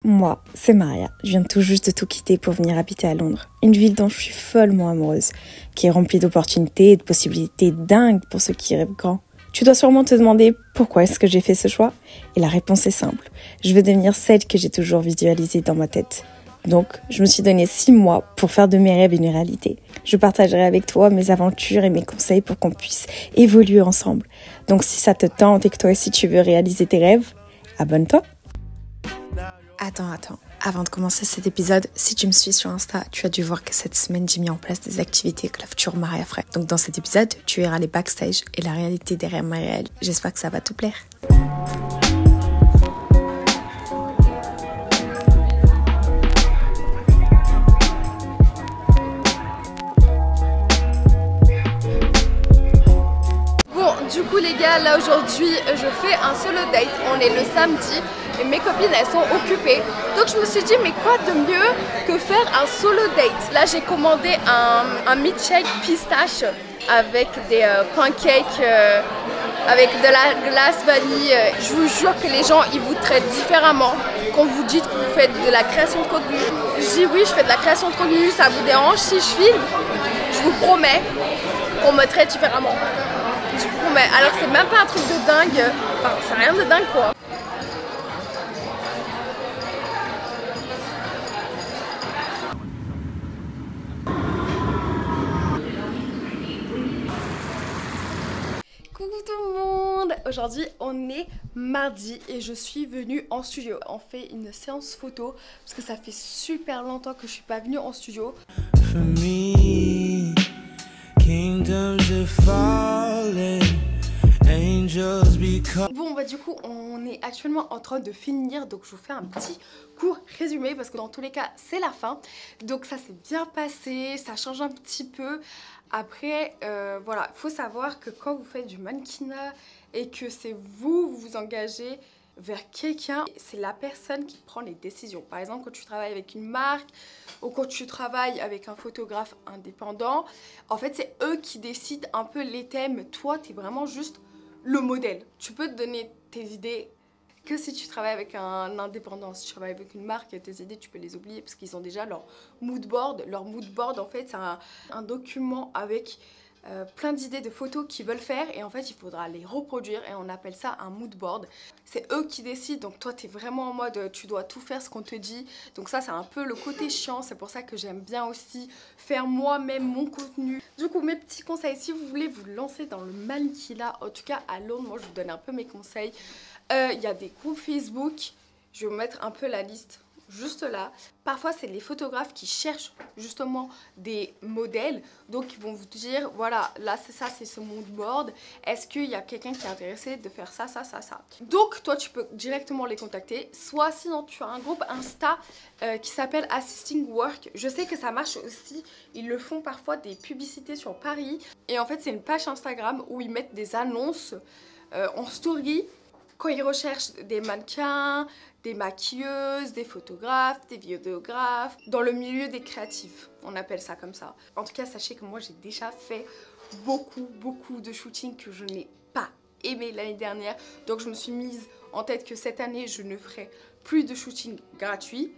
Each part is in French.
Moi, c'est Maria. Je viens tout juste de tout quitter pour venir habiter à Londres. Une ville dont je suis follement amoureuse, qui est remplie d'opportunités et de possibilités dingues pour ceux qui rêvent grand. Tu dois sûrement te demander pourquoi est-ce que j'ai fait ce choix? Et la réponse est simple. Je veux devenir celle que j'ai toujours visualisée dans ma tête. Donc, je me suis donné 6 mois pour faire de mes rêves une réalité. Je partagerai avec toi mes aventures et mes conseils pour qu'on puisse évoluer ensemble. Donc, si ça te tente et que toi aussi tu veux réaliser tes rêves, abonne-toi. Attends. Avant de commencer cet épisode, si tu me suis sur Insta, tu as dû voir que cette semaine, j'ai mis en place des activités que la future Maria ferait. Donc dans cet épisode, tu verras les backstage et la réalité derrière ma réelle. J'espère que ça va te plaire. Du coup les gars, là aujourd'hui je fais un solo date, on est le samedi et mes copines elles sont occupées. Donc je me suis dit mais quoi de mieux que faire un solo date. Là j'ai commandé un milkshake pistache avec des pancakes, avec de la glace vanille. Je vous jure que les gens ils vous traitent différemment quand vous dites que vous faites de la création de contenu. Je dis oui je fais de la création de contenu, ça vous dérange si je filme? Je vous promets qu'on me traite différemment. Je vous promets. Alors c'est même pas un truc de dingue, enfin c'est rien de dingue quoi. Coucou tout le monde. Aujourd'hui on est mardi et je suis venue en studio. On fait une séance photo parce que ça fait super longtemps que je suis pas venue en studio. For me, kingdoms are falling. Bon bah du coup on est actuellement en train de finir, donc je vous fais un petit court résumé parce que dans tous les cas c'est la fin. Donc ça s'est bien passé, ça change un petit peu. Après voilà, il faut savoir que quand vous faites du mannequinat et que c'est vous vous engagez vers quelqu'un, c'est la personne qui prend les décisions. Par exemple quand tu travailles avec une marque ou quand tu travailles avec un photographe indépendant, en fait c'est eux qui décident un peu les thèmes. Toi tu es vraiment juste le modèle. Tu peux te donner tes idées que si tu travailles avec un indépendant. Si tu travailles avec une marque, tes idées tu peux les oublier parce qu'ils ont déjà leur mood board. Leur mood board en fait c'est un document avec plein d'idées de photos qu'ils veulent faire et en fait il faudra les reproduire et on appelle ça un mood board. C'est eux qui décident, donc toi tu es vraiment en mode tu dois tout faire ce qu'on te dit. Donc ça c'est un peu le côté chiant, c'est pour ça que j'aime bien aussi faire moi-même mon contenu. Du coup mes petits conseils, si vous voulez vous lancer dans le mannequinat, en tout cas à Londres, moi je vous donne un peu mes conseils. Il y a des groupes Facebook, je vais vous mettre un peu la liste juste là. Parfois c'est les photographes qui cherchent justement des modèles, donc ils vont vous dire voilà là c'est ça, c'est ce mood board, est-ce qu'il y a quelqu'un qui est intéressé de faire ça. Donc toi tu peux directement les contacter, soit sinon tu as un groupe Insta qui s'appelle Assisting Work. Je sais que ça marche aussi, ils le font parfois des publicités sur Paris et en fait c'est une page Instagram où ils mettent des annonces en story quand ils recherchent des mannequins, des maquilleuses, des photographes, des vidéographes, dans le milieu des créatifs, on appelle ça comme ça. En tout cas, sachez que moi j'ai déjà fait beaucoup de shootings que je n'ai pas aimé l'année dernière. Donc je me suis mise en tête que cette année, je ne ferai plus de shooting gratuit.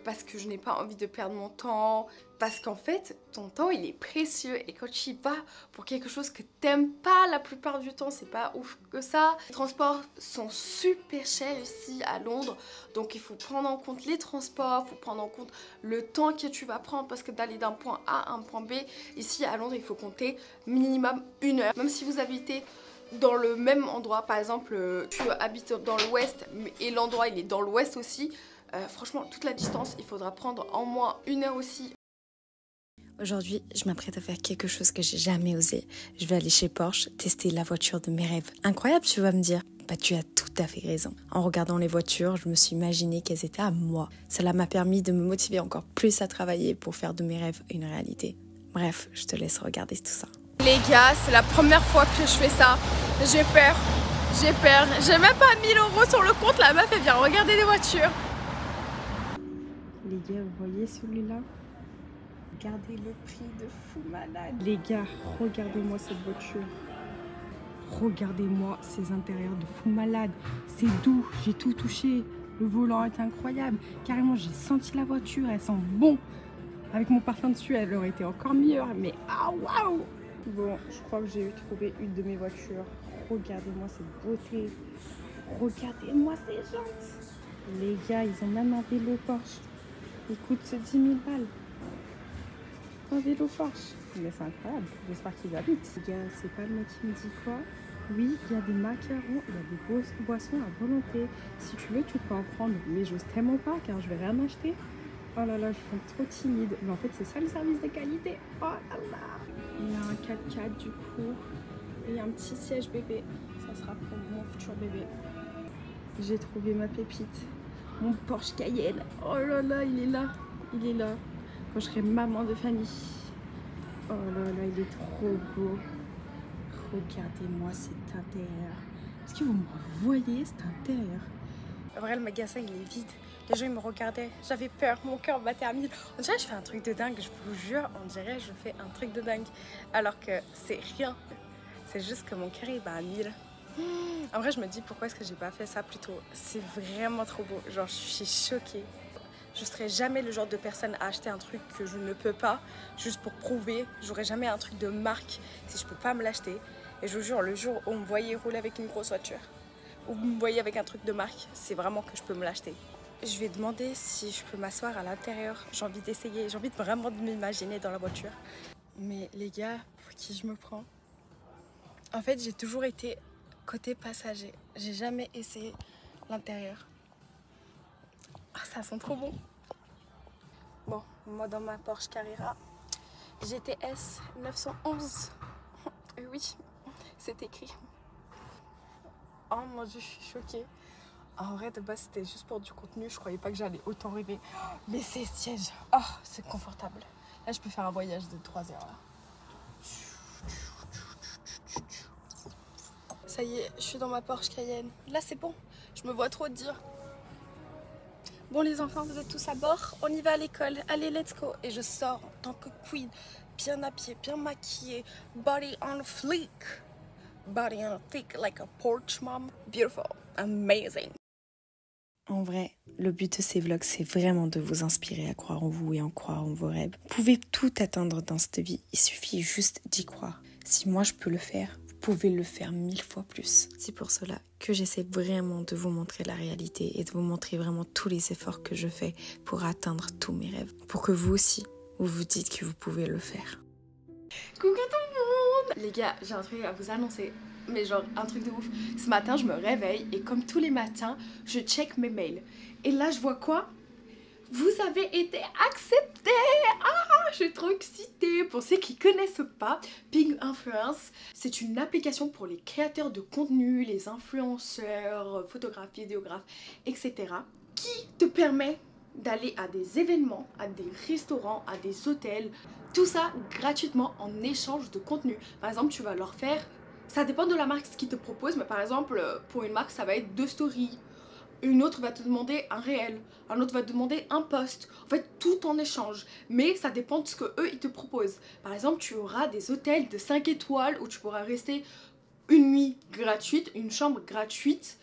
Parce que je n'ai pas envie de perdre mon temps, parce qu'en fait ton temps il est précieux et quand tu y vas pour quelque chose que t'aimes pas la plupart du temps, c'est pas ouf que ça. Les transports sont super chers ici à Londres, donc il faut prendre en compte les transports, il faut prendre en compte le temps que tu vas prendre parce que d'aller d'un point A à un point B, ici à Londres il faut compter minimum 1 heure. Même si vous habitez dans le même endroit, par exemple tu habites dans l'ouest et l'endroit il est dans l'ouest aussi, franchement toute la distance il faudra prendre en moins 1 heure aussi. Aujourd'hui, je m'apprête à faire quelque chose que j'ai jamais osé. Je vais aller chez Porsche tester la voiture de mes rêves. Incroyable, tu vas me dire. Bah, tu as tout à fait raison. En regardant les voitures, je me suis imaginé qu'elles étaient à moi. Cela m'a permis de me motiver encore plus à travailler pour faire de mes rêves une réalité. Bref, je te laisse regarder tout ça. Les gars, c'est la première fois que je fais ça. J'ai peur. J'ai même pas 1000 € sur le compte. La meuf, elle vient regarder les voitures. Les gars, vous voyez celui-là? Regardez le prix de fou malade. Les gars, regardez-moi cette voiture. Regardez-moi ces intérieurs de fou malade. C'est doux, j'ai tout touché. Le volant est incroyable. Carrément, j'ai senti la voiture, elle sent bon. Avec mon parfum dessus, elle aurait été encore meilleure. Mais ah waouh! Bon, je crois que j'ai trouvé une de mes voitures. Regardez-moi cette beauté. Regardez-moi ces jantes. Les gars, ils ont même un vélo Porsche. Il coûte 10 000 balles. Un vélo Porsche. Mais c'est incroyable. J'espère qu'il habite. Les gars, c'est pas le mec qui me dit quoi. Oui, il y a des macarons, il y a des boissons à volonté. Si tu veux, tu peux en prendre. Mais j'ose tellement pas car je vais rien acheter. Oh là là, je suis trop timide. Mais en fait, c'est ça le service de qualité. Oh là là. Il y a un 4x4 du coup. Et il y a un petit siège bébé. Ça sera pour mon futur bébé. J'ai trouvé ma pépite. Mon Porsche Cayenne. Oh là là, il est là. Il est là. Quand je serai maman de famille. Oh là là, il est trop beau. Regardez-moi cet intérieur. Est-ce que vous me voyez cet intérieur? En vrai, le magasin, il est vide. Les gens, ils me regardaient. J'avais peur. Mon cœur battait à 1000. On dirait que je fais un truc de dingue. Je vous jure, on dirait que je fais un truc de dingue. Alors que c'est rien. C'est juste que mon cœur, il bat à 1000. En vrai, je me dis pourquoi est-ce que j'ai pas fait ça plus tôt. C'est vraiment trop beau. Genre, je suis choquée. Je serai jamais le genre de personne à acheter un truc que je ne peux pas, juste pour prouver. J'aurai jamais un truc de marque si je peux pas me l'acheter. Et je vous jure, le jour où on me voyait rouler avec une grosse voiture, ou vous me voyez avec un truc de marque, c'est vraiment que je peux me l'acheter. Je vais demander si je peux m'asseoir à l'intérieur. J'ai envie d'essayer, j'ai envie vraiment de m'imaginer dans la voiture. Mais les gars, pour qui je me prends? En fait, j'ai toujours été côté passager. J'ai jamais essayé l'intérieur. Ah, ça sent trop bon. Bon, moi dans ma Porsche Carrera, GTS 911. Oui, c'est écrit. Oh mon dieu, je suis choquée. En vrai, de base, c'était juste pour du contenu. Je croyais pas que j'allais autant rêver. Mais ces sièges, oh, c'est confortable. Là, je peux faire un voyage de 3 heures. Là. Ça y est, je suis dans ma Porsche Cayenne. Là, c'est bon. Je me vois trop dire. Bon les enfants, vous êtes tous à bord, on y va à l'école, allez let's go. Et je sors en tant que queen, bien habillée, bien maquillée, body on fleek. Body on fleek like a porch mom. Beautiful, amazing. En vrai, le but de ces vlogs, c'est vraiment de vous inspirer à croire en vous et en croire en vos rêves. Vous pouvez tout atteindre dans cette vie, il suffit juste d'y croire. Si moi je peux le faire, vous pouvez le faire 1000 fois plus. C'est pour cela que j'essaie vraiment de vous montrer la réalité et de vous montrer vraiment tous les efforts que je fais pour atteindre tous mes rêves. Pour que vous aussi, vous vous dites que vous pouvez le faire. Coucou tout le monde! Les gars, j'ai un truc à vous annoncer. Mais genre un truc de ouf. Ce matin, je me réveille et comme tous les matins, je check mes mails. Et là, je vois quoi? Vous avez été accepté! Ah, je suis trop excitée! Pour ceux qui connaissent pas, Ping Influence, c'est une application pour les créateurs de contenu, les influenceurs, photographes, vidéographes, etc. qui te permet d'aller à des événements, à des restaurants, à des hôtels, tout ça gratuitement en échange de contenu. Par exemple, tu vas leur faire, ça dépend de la marque ce qu'ils te proposent, mais par exemple, pour une marque, ça va être 2 stories. Une autre va te demander un réel, un autre va te demander un post. En fait, tout en échange. Mais ça dépend de ce que eux ils te proposent. Par exemple, tu auras des hôtels de 5 étoiles où tu pourras rester une nuit gratuite, une chambre gratuite,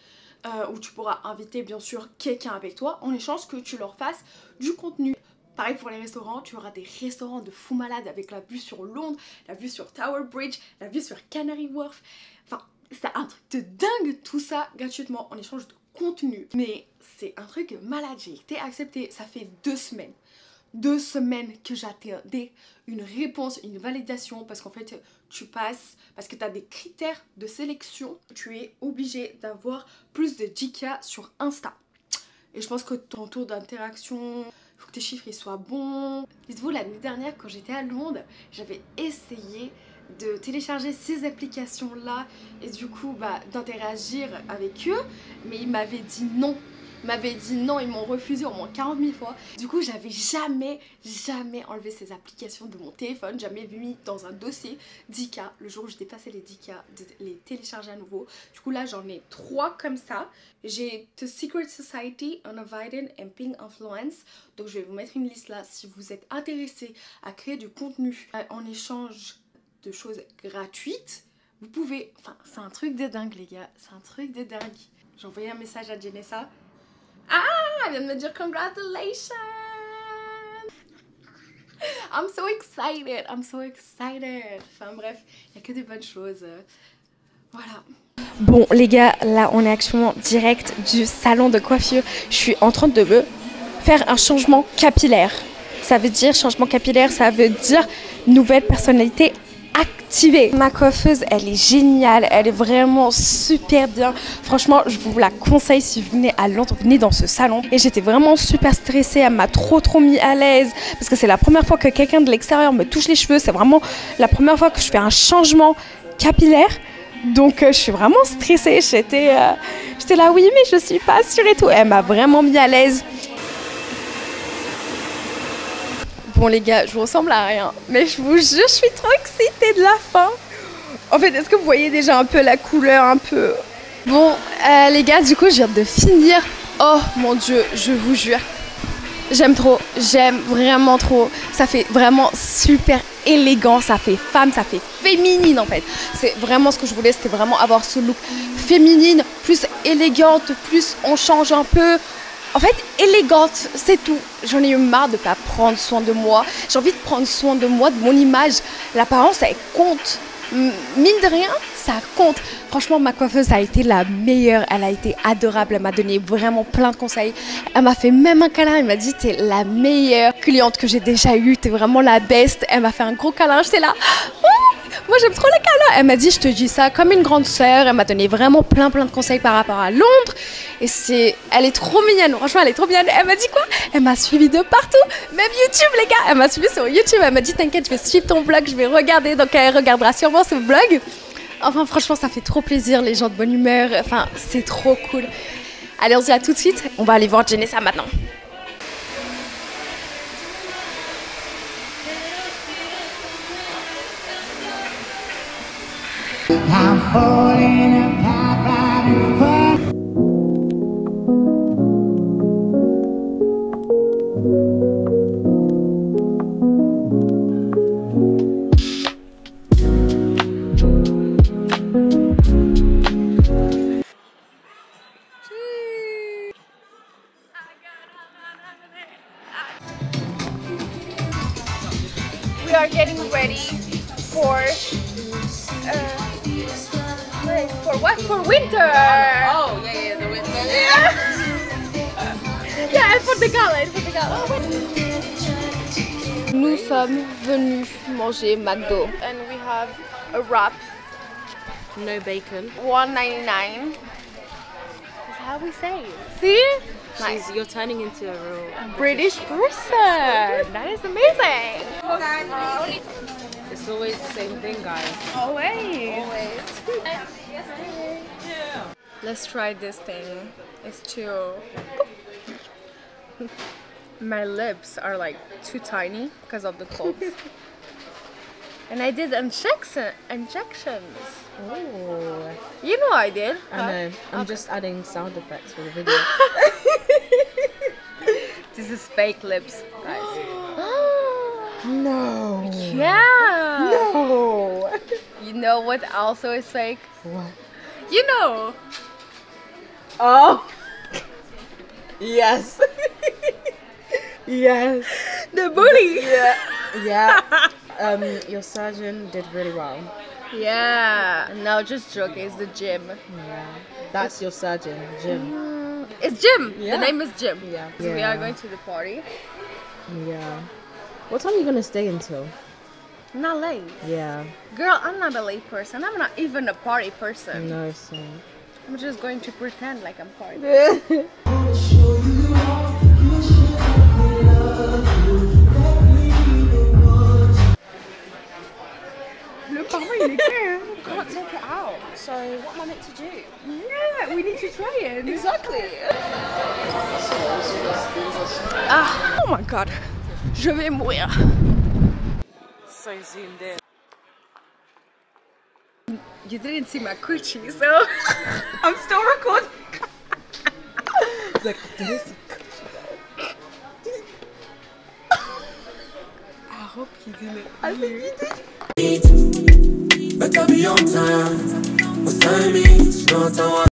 où tu pourras inviter bien sûr quelqu'un avec toi en échange que tu leur fasses du contenu. Pareil pour les restaurants, tu auras des restaurants de fou malade avec la vue sur Londres, la vue sur Tower Bridge, la vue sur Canary Wharf. Enfin, c'est un truc de dingue, tout ça gratuitement en échange de contenu. Mais c'est un truc malade, j'ai été acceptée, ça fait 2 semaines. 2 semaines que j'attendais une réponse, une validation parce qu'en fait tu passes, parce que tu as des critères de sélection, tu es obligé d'avoir plus de 10K sur Insta. Et je pense que ton taux d'interaction, il faut que tes chiffres ils soient bons. Dites-vous, l'année dernière quand j'étais à Londres, j'avais essayé de télécharger ces applications là et du coup d'interagir avec eux, mais ils m'avaient dit non. Ils m'ont refusé au moins 40 000 fois. Du coup, j'avais jamais enlevé ces applications de mon téléphone, jamais mis dans un dossier 10K. Le jour où j'ai dépassé les 10K, de les télécharger à nouveau. Du coup, là, j'en ai 3 comme ça. J'ai The Secret Society, Uninvited et Ping Influence. Donc, je vais vous mettre une liste là si vous êtes intéressé à créer du contenu en échange de choses gratuites. Vous pouvez... Enfin, c'est un truc de dingue, les gars. C'est un truc de dingue. J'ai envoyé un message à Jenessa. Ah, elle vient de me dire congratulations. I'm so excited. I'm so excited. Enfin bref, il n'y a que des bonnes choses. Voilà. Bon les gars, là on est actuellement direct du salon de coiffure. Je suis en train de me faire un changement capillaire. Ça veut dire changement capillaire, ça veut dire nouvelle personnalité activée. Ma coiffeuse, elle est géniale, elle est vraiment super bien. Franchement, je vous la conseille si vous venez à Londres, venez dans ce salon. Et j'étais vraiment super stressée, elle m'a trop mis à l'aise parce que c'est la première fois que quelqu'un de l'extérieur me touche les cheveux. C'est vraiment la première fois que je fais un changement capillaire. Donc je suis vraiment stressée, j'étais là oui mais je suis pas sûre et tout. Elle m'a vraiment mis à l'aise. Bon les gars, je vous ressemble à rien, mais je vous jure, je suis trop excitée de la fin. En fait, est-ce que vous voyez déjà un peu la couleur, un peu... Bon les gars, du coup je viens de finir. Oh mon dieu, je vous jure. J'aime trop, j'aime vraiment trop. Ça fait vraiment super élégant, ça fait femme, ça fait féminine en fait. C'est vraiment ce que je voulais, c'était vraiment avoir ce look féminine, plus élégante, plus on change un peu. En fait, élégante, c'est tout. J'en ai eu marre de ne pas prendre soin de moi. J'ai envie de prendre soin de moi, de mon image. L'apparence, elle compte. Mine de rien, ça compte. Franchement, ma coiffeuse a été la meilleure. Elle a été adorable. Elle m'a donné vraiment plein de conseils. Elle m'a fait même un câlin. Elle m'a dit, t'es la meilleure cliente que j'ai déjà eue. T'es vraiment la best. Elle m'a fait un gros câlin. J'étais là. Moi, j'aime trop les câlins. Elle m'a dit, je te dis ça comme une grande sœur. Elle m'a donné vraiment plein de conseils par rapport à Londres. Et elle est trop mignonne. Franchement, elle est trop mignonne. Elle m'a dit quoi? Elle m'a suivi de partout. Même YouTube, les gars. Elle m'a suivi sur YouTube. Elle m'a dit, t'inquiète, je vais suivre ton vlog. Je vais regarder. Donc, elle regardera sûrement ce vlog. Enfin, franchement, ça fait trop plaisir. Les gens de bonne humeur. Enfin, c'est trop cool. Allez, on se dit à tout de suite. On va aller voir Janessa maintenant. I'm falling apart right in front. We are getting ready for what? For winter! Oh, yeah, the winter. Yeah, yeah, for the gala, Nous sommes venus manger McDo. And we have a wrap. No bacon. $1.99. That's how we say it. See? Nice. You're turning into a real British person. That is amazing. It's always the same thing, guys. Always. Let's try this thing. It's too... My lips are like too tiny because of the cold. And I did injections. Oh. You know I did. I know. I'm just adding sound effects for the video. This is fake lips, guys. No. Yeah. No. You know what also is fake? What? You know. Oh. Yes. Yes. The booty. Yeah. Yeah. Your surgeon did really well. Yeah. No, just joking. It's the gym. Yeah. That's your surgeon, Jim. It's Jim. Yeah. The name is Jim. Yeah. So we are going to the party. Yeah. What time are you gonna stay until? Not late. Yeah. Girl, I'm not a late person. I'm not even a party person. No, same. I'm just going to pretend like I'm partying. Le parfum, il est clair. Can't take it out. So what am I meant to do? Yeah, we need to try it. Exactly. Ah, oh my god. Je vais mourir. So zoomed in. You didn't see my coochie, so I'm still recording. Like this. I hope you didn't. I think you did. Better be on time. What's time is? No time.